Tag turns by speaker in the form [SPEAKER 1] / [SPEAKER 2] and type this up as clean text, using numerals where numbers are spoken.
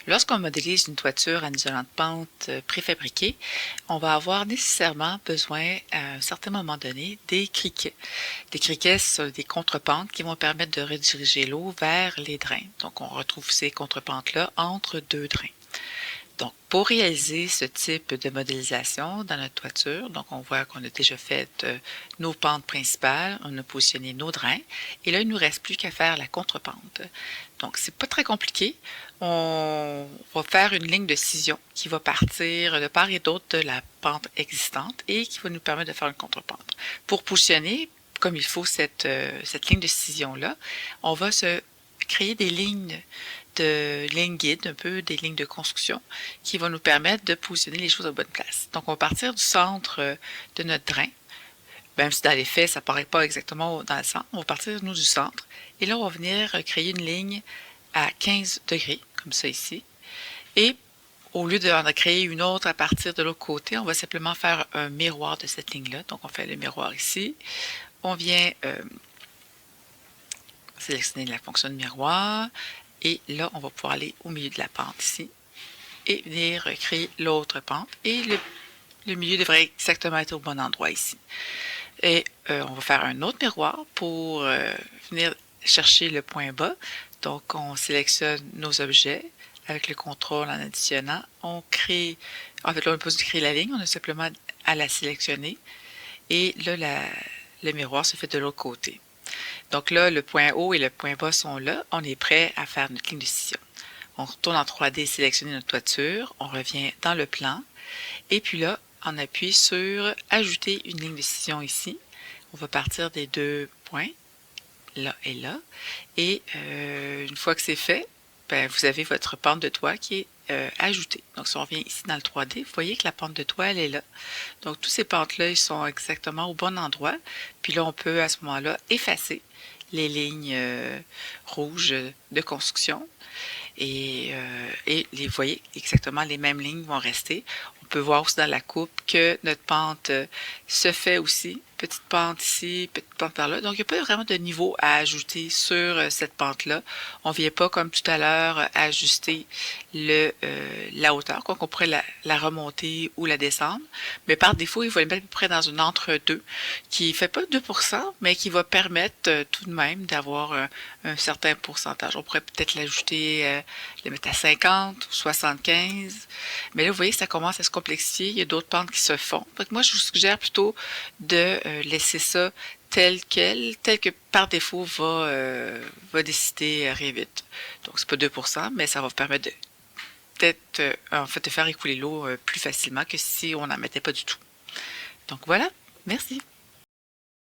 [SPEAKER 1] Lorsqu'on modélise une toiture en isolant de pente préfabriqué, on va avoir nécessairement besoin, à un certain moment donné, des criquets. Des criquets, c'est des contrepentes qui vont permettre de rediriger l'eau vers les drains. Donc, on retrouve ces contrepentes-là entre deux drains. Donc, pour réaliser ce type de modélisation dans notre toiture, donc on voit qu'on a déjà fait nos pentes principales, on a positionné nos drains, et là, il ne nous reste plus qu'à faire la contrepente. Donc, c'est pas très compliqué. On va faire une ligne de scission qui va partir de part et d'autre de la pente existante et qui va nous permettre de faire une contrepente. Pour positionner comme il faut cette ligne de scission-là, on va se créer des lignes guides, un peu des lignes de construction, qui vont nous permettre de positionner les choses à bonne place. Donc, on va partir du centre de notre drain, même si dans les faits, ça ne paraît pas exactement dans le centre. On va partir, nous, du centre. Et là, on va venir créer une ligne à 15 degrés, comme ça ici. Et au lieu d'en créer une autre à partir de l'autre côté, on va simplement faire un miroir de cette ligne-là. Donc, on fait le miroir ici. On vient sélectionner la fonction de miroir. Et là, on va pouvoir aller au milieu de la pente ici et venir créer l'autre pente. Et le milieu devrait exactement être au bon endroit ici. Et on va faire un autre miroir pour venir chercher le point bas. Donc, on sélectionne nos objets avec le contrôle en additionnant. On crée, en fait, là, on n'a pas besoin de créer la ligne, on a simplement à la sélectionner. Et là, le miroir se fait de l'autre côté. Donc là, le point haut et le point bas sont là. On est prêt à faire notre ligne de scission. On retourne en 3D sélectionner notre toiture. On revient dans le plan. Et puis là, on appuie sur « Ajouter une ligne de scission » ici. On va partir des deux points, là et là. Et une fois que c'est fait, ben, vous avez votre pente de toit qui est ajoutée. Donc, si on revient ici dans le 3D, vous voyez que la pente de toit, elle est là. Donc, tous ces pentes-là, ils sont exactement au bon endroit. Puis là, on peut, à ce moment-là, effacer les lignes rouges de construction. Et vous voyez, exactement les mêmes lignes vont rester. On peut voir aussi dans la coupe que notre pente se fait aussi. Petite pente ici, petite pente par là. Donc, il n'y a pas vraiment de niveau à ajouter sur cette pente-là. On ne vient pas, comme tout à l'heure, ajuster la hauteur, quoi qu'on pourrait la remonter ou la descendre. Mais par défaut, il va le mettre à peu près dans un entre-deux qui ne fait pas 2%, mais qui va permettre tout de même d'avoir un certain pourcentage. On pourrait peut-être l'ajouter, le mettre à 50 ou 75. Mais là, vous voyez, ça commence à se complexifier. Il y a d'autres pentes qui se font. Donc, moi, je vous suggère plutôt de laisser ça tel quel, tel que par défaut va décider Revit. Donc, c'est pas 2%, mais ça va vous permettre de peut-être en fait de faire écouler l'eau plus facilement que si on n'en mettait pas du tout. Donc voilà, merci.